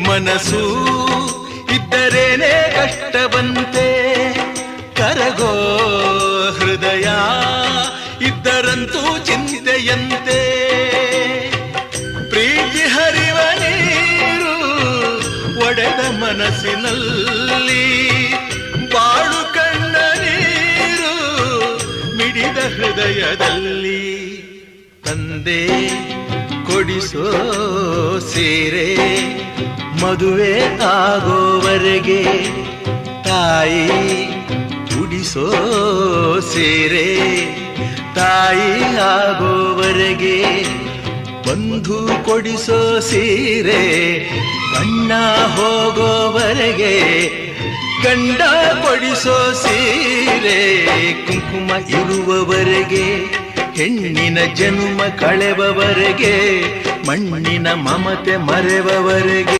ಮನಸ್ಸು ಇದ್ದರೇನೆ ಕಷ್ಟವಂತೆ, ಕರಗೋ ಹೃದಯ ಇದ್ದರಂತೂ ಚಿಂತೆಯಂತೆ. ಪ್ರೀತಿ ಹರಿವ ನೀರು ಒಡೆದ ಮನಸ್ಸಿನಲ್ಲಿ, ಬಾಳು ಕಣ್ಣ ನೀರು ಮಿಡಿದ ಹೃದಯದಲ್ಲಿ. ತಂದೆ ಕೊಡಿಸೋ ಸೀರೆ ಮದುವೆ ಆಗೋವರೆಗೆ, ತಾಯಿ ಉಡಿಸೋ ಸೀರೆ ತಾಯಿ ಆಗೋವರೆಗೆ, ಬಂಧು ಕೊಡಿಸೋ ಸೀರೆ ಗಂಡ ಹೋಗೋವರೆಗೆ, ಗಂಡ ಕೊಡಿಸೋ ಸೀರೆ ಕುಂಕುಮ ಇರುವವರೆಗೆ, ಹೆಣ್ಣಿನ ಜನ್ಮ ಕಳೆವವರೆಗೆ, ಮಣ್ಣಿನ ಮಮತೆ ಮರೆವವರೆಗೆ.